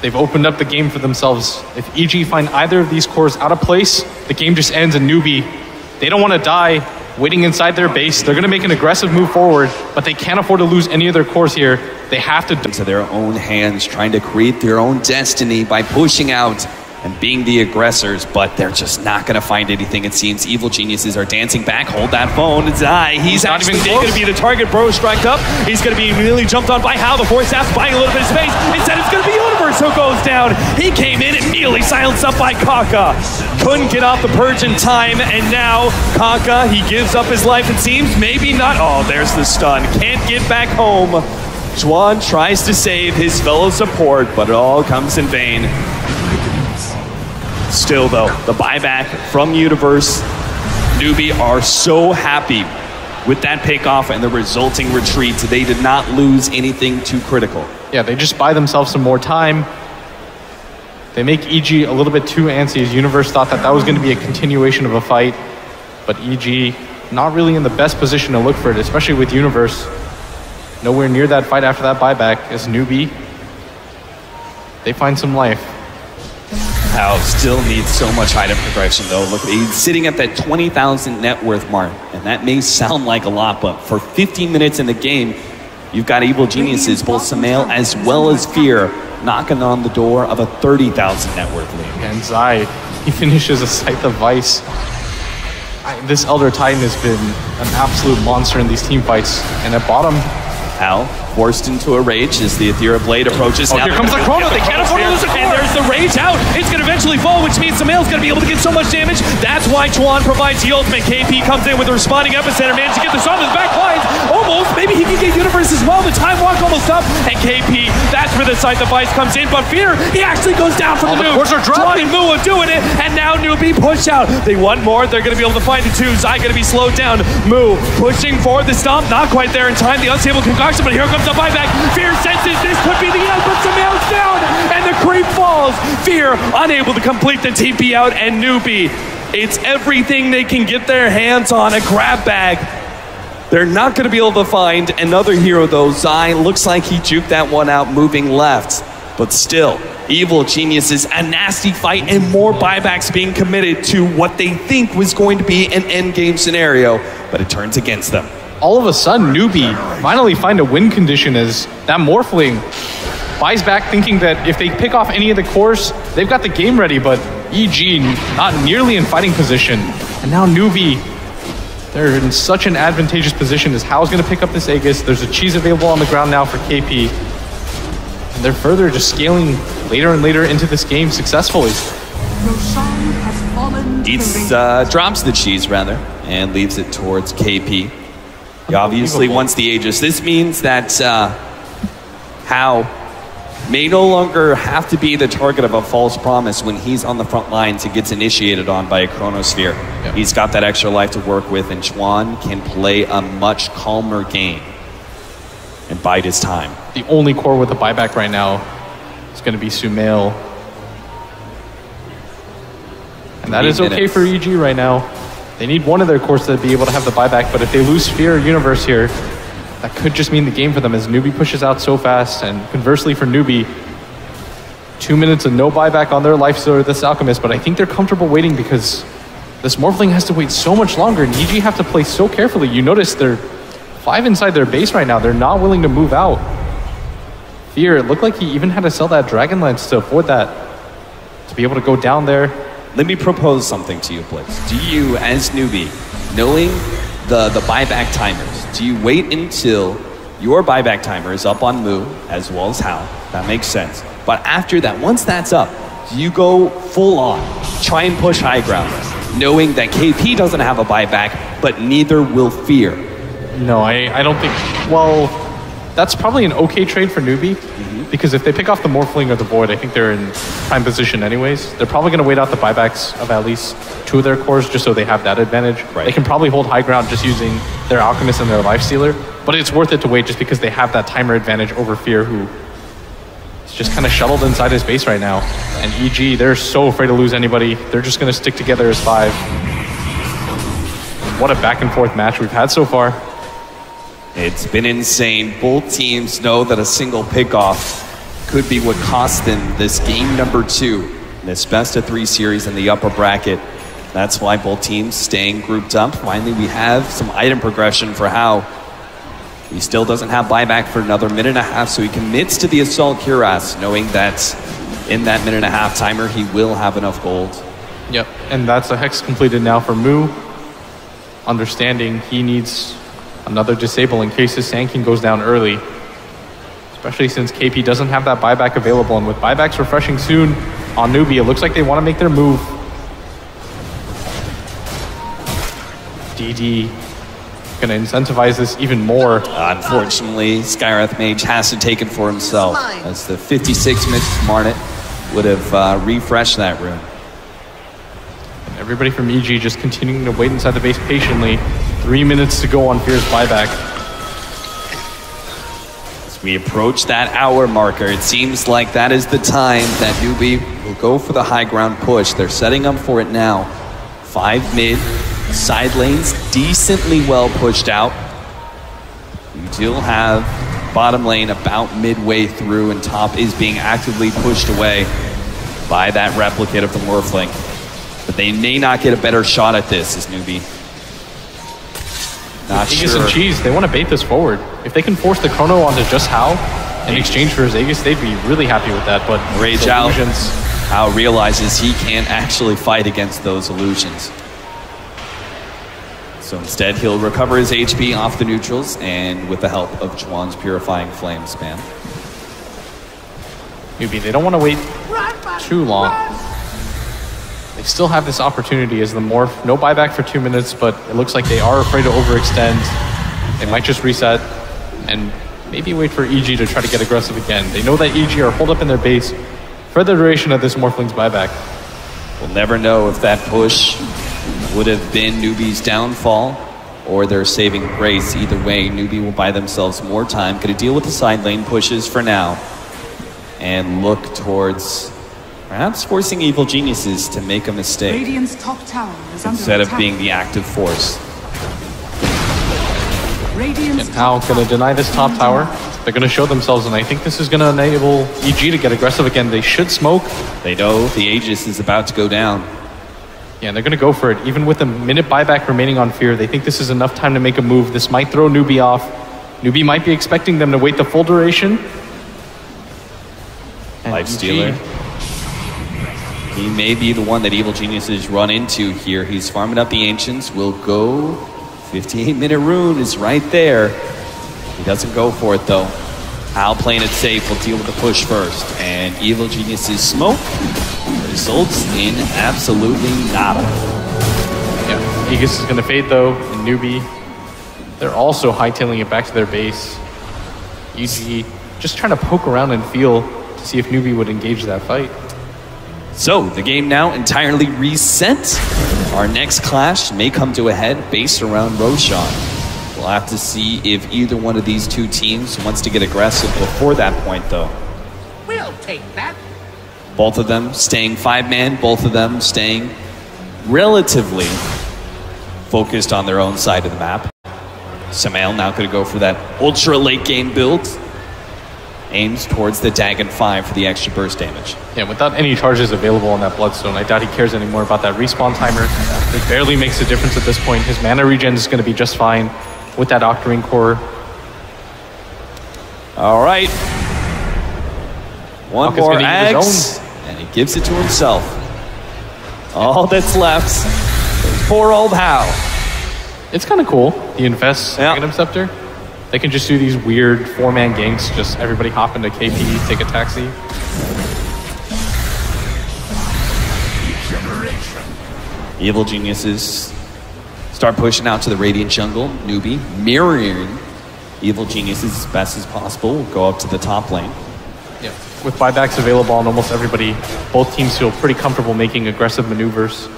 Speaker 2: They've opened up the game for themselves. If EG find either of these cores out of place, the game just ends in NEWBIE. They don't want to die waiting inside their base. They're going to make an aggressive move forward, but they can't afford to lose any of their cores here. They have to
Speaker 1: into their own hands, trying to create their own destiny by pushing out and being the aggressors, but they're just not going to find anything, it seems. Evil Geniuses are dancing back. Hold that phone. Zai, he's actually going to be the target. Bro striked up. He's going to be immediately jumped on by Hao. The Force Staff's buying a little bit of space. Instead, it's going to be Universe who goes down. He came in, immediately silenced up by Kaka. Couldn't get off the purge in time, and now Kaka, he gives up his life, it seems. Maybe not. Oh, there's the stun. Can't get back home. Juan tries to save his fellow support, but it all comes in vain. Still though, the buyback from Universe, NEWBIE are so happy with that pickoff and the resulting retreat. They did not lose anything too critical.
Speaker 2: Yeah, they just buy themselves some more time. They make EG a little bit too antsy, as Universe thought that that was going to be a continuation of a fight. But EG not really in the best position to look for it, especially with Universe nowhere near that fight after that buyback. As NEWBIE, they find some life.
Speaker 1: Hao still needs so much item progression though. Look, he's sitting at that 20,000 net worth mark, and that may sound like a lot, but for 15 minutes in the game, you've got Evil Geniuses, both Samael as well as Fear, knocking on the door of a 30,000 net worth lead.
Speaker 2: And Zai, he finishes a Scythe of Vice. This Elder Titan has been an absolute monster in these team fights, and at bottom,
Speaker 1: Hao forced into a rage as the Ethereal Blade approaches.
Speaker 2: Oh, now here comes the Chrono. They can't afford to lose a core.
Speaker 1: And there's the rage out. It's going to eventually fall, which means Samael's going to be able to get so much damage. That's why Chuan provides the ultimate. KP comes in with a responding epicenter, managed to get the shot in the back lines. Almost. Maybe he can get Universe as well. The time walk almost up. And KP, that's where the Scythe of Vice comes in. But Fear, he actually goes down for the move.
Speaker 2: Cores are dropping.
Speaker 1: Chuan and Mu are doing it. And now NEWBIE push out. They want more. They're going to be able to find the two. Zai going to be slowed down. Mu pushing forward the stomp. Not quite there in time. The unstable concoction, but here comes the buyback. Fear senses this could be the end, but Samael's down, and the creep falls. Fear unable to complete the TP out, and NEWBIE, it's everything they can get their hands on, a grab bag. They're not going to be able to find another hero though. Zai looks like he juked that one out moving left, but still, Evil Geniuses, a nasty fight, and more buybacks being committed to what they think was going to be an endgame scenario, but it turns against them.
Speaker 2: All of a sudden, NEWBIE finally find a win condition as that Morphling buys back, thinking that if they pick off any of the cores, they've got the game ready, but EG not nearly in fighting position. And now NEWBIE, they're in such an advantageous position as Hao's going to pick up this Aegis. There's a cheese available on the ground now for KP. And they're further just scaling later and later into this game successfully.
Speaker 3: Roshan has fallen to
Speaker 1: Eats,
Speaker 3: the
Speaker 1: drops the cheese rather, and leaves it towards KP. He obviously wants the Aegis. This means that Hao may no longer have to be the target of a false promise when he's on the front lines and gets initiated on by a Chronosphere. Yep. He's got that extra life to work with, and Chuan can play a much calmer game and bide his time.
Speaker 2: The only core with a buyback right now is going to be Sumail. And that is okay for EG right now. They need one of their cores to be able to have the buyback, but if they lose Fear or Universe here, that could just mean the game for them as NEWBIE pushes out so fast. And conversely for NEWBIE, 2 minutes of no buyback on their life story, this Alchemist, but I think they're comfortable waiting because this Morphling has to wait so much longer and EG have to play so carefully. You notice they're 5 inside their base right now. They're not willing to move out. Fear, it looked like he even had to sell that Dragon Lance to afford that, to be able to go down there.
Speaker 1: Let me propose something to you, Blitz. Do you, as NEWBIE, knowing the buyback timers, do you wait until your buyback timer is up on Mu as well as Hao? That makes sense. But after that, once that's up, do you go full on, try and push high ground? knowing that KP doesn't have a buyback, but neither will Fear.
Speaker 2: No, I don't think... Well, that's probably an okay trade for NEWBIE, because if they pick off the Morphling or the Void, I think they're in prime position anyways. They're probably going to wait out the buybacks of at least 2 of their cores just so they have that advantage.
Speaker 1: Right.
Speaker 2: They can probably hold high ground just using their Alchemist and their Lifestealer, but it's worth it to wait just because they have that timer advantage over Fear, who is just kind of shuttled inside his base right now. And EG, they're so afraid to lose anybody. They're just going to stick together as 5. What a back and forth match we've had so far.
Speaker 1: It's been insane. Both teams know that a single pickoff could be what cost them this game number 2, this best of 3 series in the upper bracket. That's why both teams staying grouped up. Finally, we have some item progression for How. He still doesn't have buyback for another minute and a half, so he commits to the Assault Cuirass, knowing that in that minute and a half timer, he will have enough gold.
Speaker 2: Yep, and that's a hex completed now for Moo. Understanding he needs another disable in case his Sand King goes down early. Especially since KP doesn't have that buyback available, and with buybacks refreshing soon on NEWBIE, it looks like they want to make their move. DD gonna incentivize this even more.
Speaker 1: Unfortunately, Skywrath Mage has to take it for himself, as the 56 minutes Marnet would have refreshed that rune.
Speaker 2: And everybody from EG just continuing to wait inside the base patiently. 3 minutes to go on Fear's buyback.
Speaker 1: As we approach that hour marker, it seems like that is the time that NEWBIE will go for the high ground push. They're setting up for it now. 5 mid, side lanes decently well pushed out. You still have bottom lane about midway through, and top is being actively pushed away by that replicate of the Morphling. But they may not get a better shot at this as NEWBIE. Not
Speaker 2: Aegis
Speaker 1: sure.
Speaker 2: and Cheese, they want to bait this forward. If they can force the Chrono onto just How in exchange for his Aegis, they'd be really happy with that. But
Speaker 1: Rage out. How realizes he can't actually fight against those illusions. So instead, he'll recover his HP off the neutrals, and with the help of Juan's Purifying Flame spam.
Speaker 2: NEWBIE, they don't want to wait too long. They still have this opportunity as the Morph. No buyback for 2 minutes, but it looks like they are afraid to overextend. They might just reset and maybe wait for EG to try to get aggressive again. They know that EG are holed up in their base for the duration of this Morphling's buyback.
Speaker 1: We'll never know if that push would have been NEWBIE's downfall or their saving grace. Either way, NEWBIE will buy themselves more time. Gonna deal with the side lane pushes for now and look towards perhaps forcing Evil Geniuses to make a mistake
Speaker 3: Radiant's top tower is under
Speaker 1: instead of
Speaker 3: attack.
Speaker 1: being the active force.
Speaker 3: Radiant's
Speaker 2: And How gonna deny this top tower. They're gonna show themselves, and I think this is gonna enable EG to get aggressive again. They should smoke.
Speaker 1: They know the Aegis is about to go down.
Speaker 2: Yeah, and they're gonna go for it. Even with a minute buyback remaining on Fear, they think this is enough time to make a move. This might throw NEWBIE off. NEWBIE might be expecting them to wait the full duration. And
Speaker 1: Lifestealer. He may be the one that Evil Geniuses run into here. He's farming up the Ancients. Will go. 58-minute rune is right there. He doesn't go for it, though. Al playing it safe will deal with the push first. And Evil Geniuses smoke results in absolutely nada.
Speaker 2: Yeah, Aegis is gonna fade though, and NEWBIE, they're also hightailing it back to their base. EG just trying to poke around and feel to see if NEWBIE would engage that fight.
Speaker 1: So, the game now entirely reset. Our next clash may come to a head based around Roshan. We'll have to see if either one of these two teams wants to get aggressive before that point, though.
Speaker 4: We'll take that.
Speaker 1: Both of them staying 5-man, both of them staying relatively focused on their own side of the map. Samael now going to go for that ultra late game build. Aims towards the Dagon 5 for the extra burst damage.
Speaker 2: Yeah, without any charges available on that Bloodstone, I doubt he cares anymore about that respawn timer. It barely makes a difference at this point. His mana regen is going to be just fine with that Octarine core.
Speaker 1: All right. One
Speaker 2: Hawk is
Speaker 1: more
Speaker 2: gonna use his
Speaker 1: axe, and he gives it to himself. All that's left is poor old How.
Speaker 2: It's kind of cool, the Infest
Speaker 1: Yeah.
Speaker 2: Dragon Scepter. They can just do these weird 4-man ganks, just everybody hop into KP, take a taxi.
Speaker 1: Evil Geniuses start pushing out to the Radiant jungle. NEWBIE mirroring Evil Geniuses as best as possible. Will go up to the top lane.
Speaker 2: Yeah. With buybacks available on almost everybody, both teams feel pretty comfortable making aggressive maneuvers.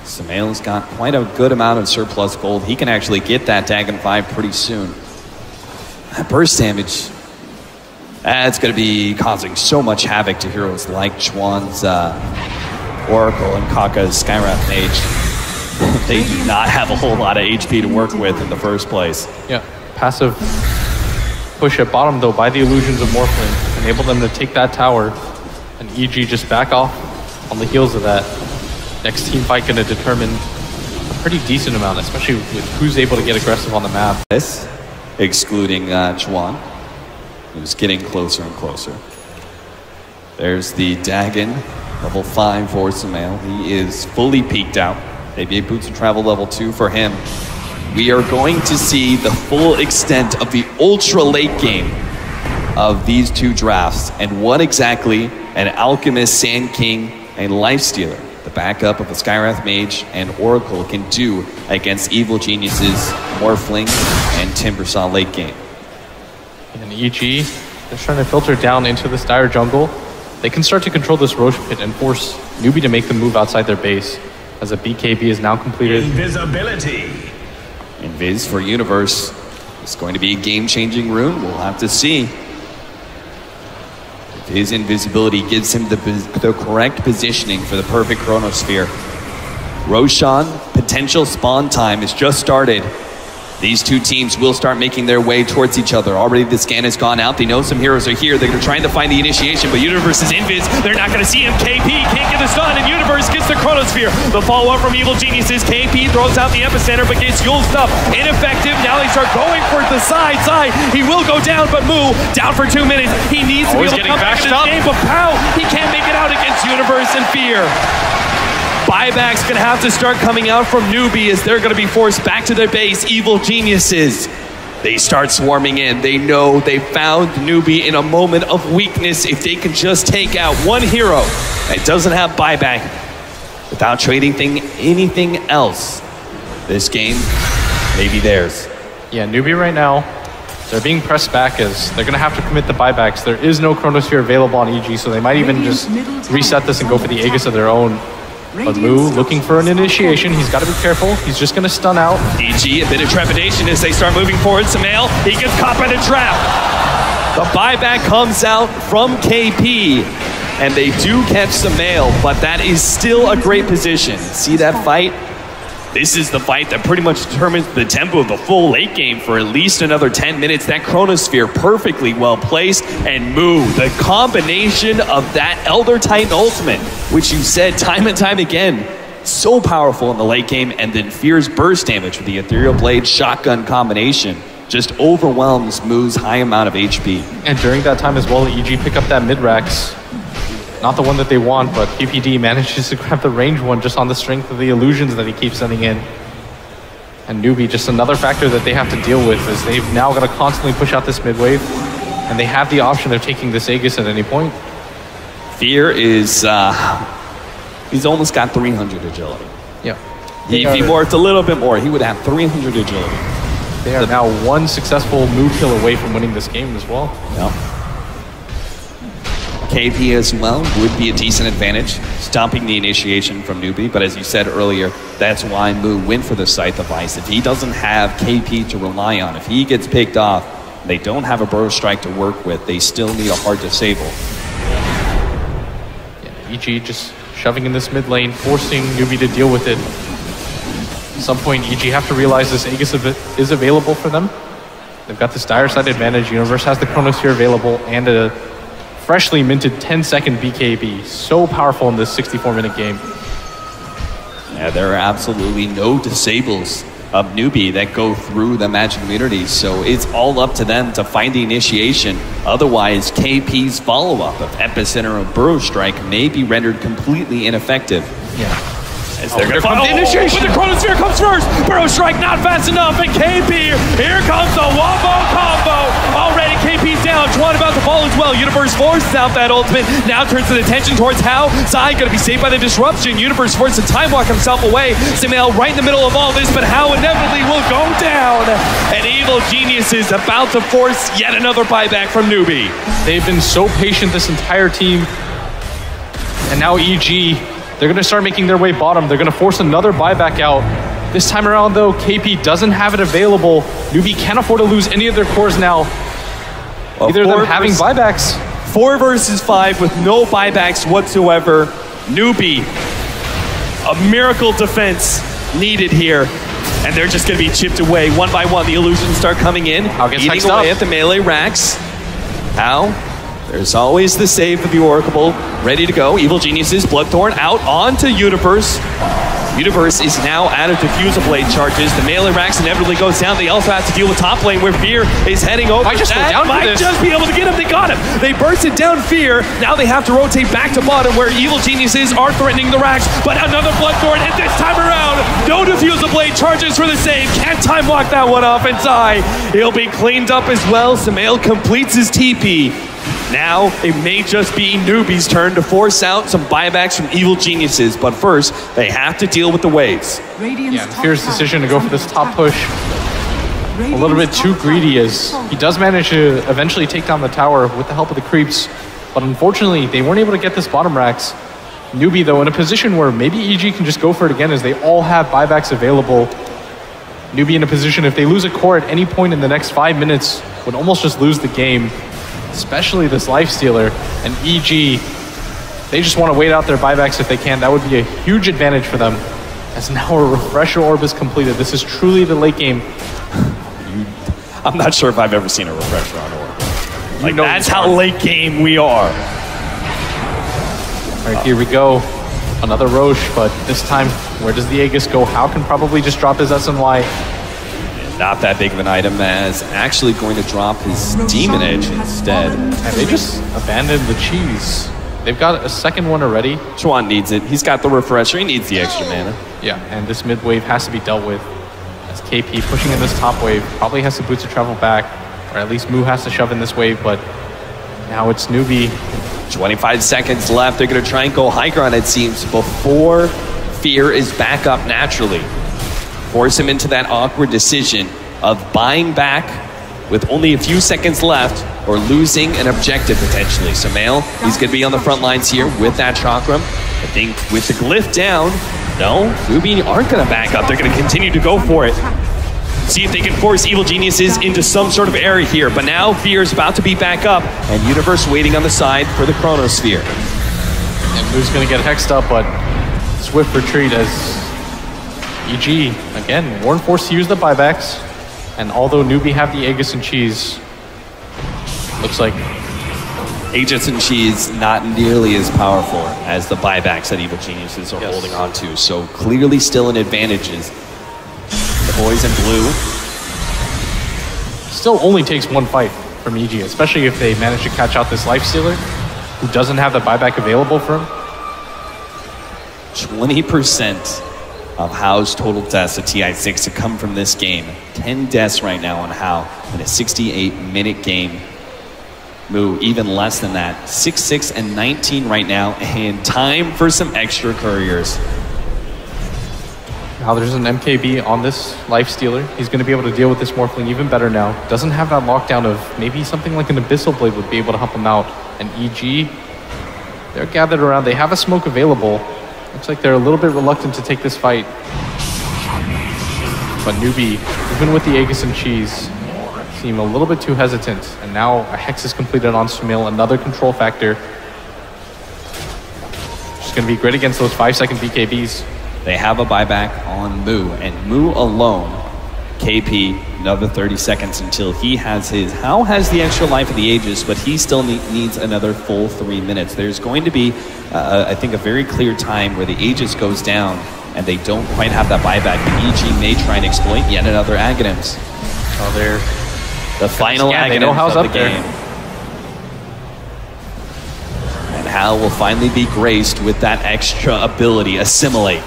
Speaker 1: Sumail's got quite a good amount of surplus gold. He can actually get that Dagon 5 pretty soon. That burst damage, that's going to be causing so much havoc to heroes like Chuan's Oracle and Kaka's Skywrath Mage. They do not have a whole lot of HP to work with in the first place.
Speaker 2: Yeah, passive push at bottom though by the illusions of Morphling enable them to take that tower, and EG just back off on the heels of that. Next team fight going to determine a pretty decent amount, especially with who's able to get aggressive on the map.
Speaker 1: This, excluding Chuan, who's getting closer and closer. There's the Dagon, level 5 for Sumail. He is fully peaked out. Maybe a Boots of Travel level 2 for him. We are going to see the full extent of the ultra late game of these two drafts and what exactly an Alchemist, Sand King, and Lifestealer, the backup of a Skywrath Mage and Oracle, can do against Evil Geniuses, Morphling, and Timbersaw late game.
Speaker 2: And EG, they're trying to filter down into the Dire jungle. They can start to control this Roche pit and force NEWBIE to make the move outside their base, as a BKB is now completed.
Speaker 5: Invisibility.
Speaker 1: Invis for Universe. It's going to be a game-changing rune. We'll have to see. If his invisibility gives him the correct positioning for the perfect Chronosphere. Roshan, potential spawn time has just started. These two teams will start making their way towards each other. Already the scan has gone out. They know some heroes are here. They're trying to find the initiation, but Universe is invis. They're not going to see him. KP can't get the stun, and Universe gets the Chronosphere. The follow-up from Evil Geniuses. KP throws out the epicenter, but gets Yule's stuff. Ineffective. Now they start going for the side. He will go down, but Moo down for 2 minutes. He needs to be able to come back to this game, but pow! He can't make it out against Universe and Fear. Buyback's gonna have to start coming out from NEWBIE as they're gonna be forced back to their base. Evil Geniuses, they start swarming in. They know they found NEWBIE in a moment of weakness. If they can just take out one hero that doesn't have buyback without trading anything else, this game may be theirs.
Speaker 2: Yeah, NEWBIE right now, they're being pressed back as they're going to have to commit the buybacks. There is no Chronosphere available on EG, so they might even just reset this and go for the Aegis of their own. But Moo looking for an initiation. He's got to be careful. He's just going to stun out.
Speaker 1: EG, a bit of trepidation as they start moving forward. Sumail, he gets caught by the trap. The buyback comes out from KP, and they do catch Sumail, but that is still a great position. See that fight? This is the fight that pretty much determines the tempo of the full late game for at least another 10 minutes. That Chronosphere perfectly well placed, and Moo, the combination of that Elder Titan ultimate, which you said time and time again, so powerful in the late game, and then Fear's burst damage with the Ethereal Blade shotgun combination just overwhelms Moo's high amount of HP.
Speaker 2: And during that time as well, EG pick up that mid-rax. Not the one that they want, but PPD manages to grab the range one just on the strength of the illusions that he keeps sending in. And NEWBIE, just another factor that they have to deal with, is they've now got to constantly push out this mid-wave, and they have the option of taking this Aegis at any point.
Speaker 1: Fear is, he's almost got 300 agility.
Speaker 2: Yeah.
Speaker 1: If he worked a little bit more, he would have 300 agility.
Speaker 2: They are now one successful move kill away from winning this game as well.
Speaker 1: Yeah. KP as well would be a decent advantage, stopping the initiation from NEWBIE, but as you said earlier, that's why Moo went for the Scythe of Ice. If he doesn't have KP to rely on, if he gets picked off, they don't have a Burrow Strike to work with, they still need a hard disable.
Speaker 2: Yeah, EG just shoving in this mid lane, forcing NEWBIE to deal with it. At some point, EG have to realize this Aegis is available for them. They've got this dire side advantage. Universe has the Chronosphere available and a freshly minted 10-second BKB. So powerful in this 64-minute game.
Speaker 1: Yeah, there are absolutely no disables of NEWBIE that go through the Magic Immunity, so it's all up to them to find the initiation. Otherwise, KP's follow-up of Epicenter of Burrow Strike may be rendered completely ineffective.
Speaker 2: Yeah.
Speaker 1: As they're going to find the initiation. But the Chronosphere comes first. Burrow Strike not fast enough, and KP, here comes the Wombo combo. Already KP's down. Chuan about to fall as well. Universe forces out that ultimate. Now turns his attention towards How. Zai gonna be saved by the disruption. Universe forces to time walk himself away. Sumail right in the middle of all this, but How inevitably will go down. And Evil Genius is about to force yet another buyback from NEWBIE.
Speaker 2: They've been so patient, this entire team. And now EG, they're going to start making their way bottom. They're going to force another buyback out. This time around, though, KP doesn't have it available. NEWBIE can't afford to lose any of their cores now. Either of them having buybacks.
Speaker 1: 4 versus 5 with no buybacks whatsoever. NEWBIE, a miracle defense needed here. And they're just going to be chipped away one by one. The illusions start coming in, eating away at the melee racks. How? There's always the save of the Oracle, ready to go. Evil Geniuses, Bloodthorn out onto Universe. Universe is now out of Diffuser Blade charges. The melee racks inevitably goes down. They also have to deal with top lane where Fear is heading over.
Speaker 2: Might just
Speaker 1: be able to get him. They got him. They burst it down Fear. Now they have to rotate back to bottom where Evil Geniuses are threatening the racks. But another Bloodthorn, and this time around, no Diffuser Blade charges for the save. Can't time block that one off, and Zai, he'll be cleaned up as well. Sumail completes his TP. Now, it may just be NEWBIE's turn to force out some buybacks from Evil Geniuses, but first, they have to deal with the waves.
Speaker 2: Yeah, Fear's decision to go for this top push, a little bit too greedy, as he does manage to eventually take down the tower with the help of the creeps, but unfortunately, they weren't able to get this bottom racks. NEWBIE, though, in a position where maybe EG can just go for it again, as they all have buybacks available. NEWBIE in a position, if they lose a core at any point in the next 5 minutes, would almost just lose the game. Especially this Lifestealer, and EG, they just want to wait out their buybacks if they can. That would be a huge advantage for them. As now a Refresher Orb is completed. This is truly the late game.
Speaker 1: I'm not sure if I've ever seen a Refresher on Orb. Like, that's how late game we are.
Speaker 2: All right, here we go. Another Roche, but this time, where does the Aegis go? How can probably just drop his SNY.
Speaker 1: Not that big of an item, as actually going to drop his Demon Edge instead.
Speaker 2: And they just abandoned the cheese. They've got a second one already.
Speaker 1: Chuan needs it. He's got the Refresher. He needs the extra mana.
Speaker 2: Yeah, and this mid wave has to be dealt with. As KP pushing in this top wave, probably has to boots to travel back, or at least Mu has to shove in this wave, but now it's NEWBIE.
Speaker 1: 25 seconds left. They're going to try and go high ground, it seems, before Fear is back up naturally. Force him into that awkward decision of buying back with only a few seconds left or losing an objective potentially. Sumail, he's going to be on the front lines here with that Chakram. I think with the glyph down, no, NEWBIE aren't going to back up. They're going to continue to go for it. See if they can force Evil Geniuses into some sort of area here. But now Fear is about to be back up, and Universe waiting on the side for the Chronosphere.
Speaker 2: And Mu's going to get hexed up, but swift retreat as EG, again, weren't forced to use the buybacks. And although NEWBIE have the Aegis and Cheese, looks like
Speaker 1: Aegis and Cheese not nearly as powerful as the buybacks that Evil Geniuses are holding on to. So clearly still an advantages. The boys in blue.
Speaker 2: Still only takes one fight from EG, especially if they manage to catch out this Lifestealer, who doesn't have the buyback available for him.
Speaker 1: 20% of Hao's total deaths at TI6 to come from this game. 10 deaths right now on Hao in a 68-minute game. Mu, even less than that. 6-6 and 19 right now, and time for some extra couriers.
Speaker 2: Now there's an MKB on this Lifestealer. He's going to be able to deal with this Morphling even better now. Doesn't have that lockdown of maybe something like an Abyssal Blade would be able to help him out. And EG, they're gathered around. They have a smoke available. Looks like they're a little bit reluctant to take this fight. But NEWBIE, even with the Aegis and Cheese, seem a little bit too hesitant. And now a Hex is completed on Sumail, another control factor. Just going to be great against those 5-second BKBs.
Speaker 1: They have a buyback on Mu, and Mu alone, KP, another 30 seconds until he has his. Hao has the extra life of the Aegis, but he still needs another full 3 minutes. There's going to be, I think, a very clear time where the Aegis goes down and they don't quite have that buyback. The EG may try and exploit yet another Aghanims.
Speaker 2: Oh, they're
Speaker 1: the final Aghanims of the game. And Hao will finally be graced with that extra ability, Assimilate.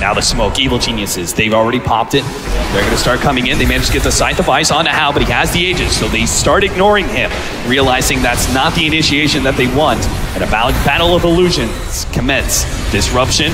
Speaker 1: Now the smoke, Evil Geniuses, they've already popped it. They're going to start coming in. They managed to get the Scythe of Ice onto Hao, but he has the Aegis, so they start ignoring him, realizing that's not the initiation that they want. And a battle of illusions commence. Disruption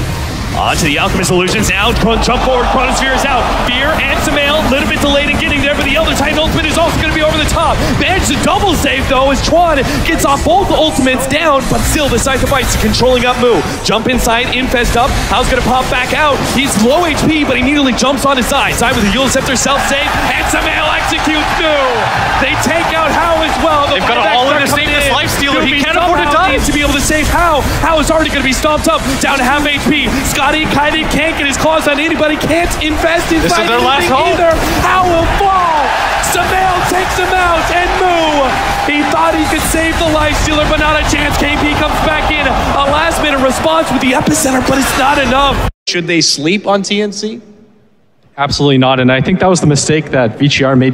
Speaker 1: onto the Alchemist Illusions. Now, jump forward, Chronosphere is out. Fear and Samael, a little bit delayed in getting there, but the Elder Titan ultimate is also going to be over the top. Managed to double save, though, as Chuan gets off both ultimates down, but still the Scythe of Ice controlling up Mu. Jump inside, Infest up. Hao's going to pop back out. He's low HP, but immediately jumps on his side. Side with the Eul Scepter self-save, and Samael executes Mu. They take out Hao as well.
Speaker 2: They've got it all in to save this Lifestealer. He can't afford to die.
Speaker 1: To be able to save Hao. Hao is already going to be stomped up, down to half HP. Scotty Kaiden can't get his claws on anybody, can't invest in
Speaker 2: this is their last hope.
Speaker 1: either. Hao will fall. Samael takes him out, and Mu. He thought he could save the Lifestealer, but not a chance. KP comes back in. A last-minute response with the Epicenter, but it's not enough.
Speaker 5: Should they sleep on TNC?
Speaker 2: Absolutely not, and I think that was the mistake that VGR made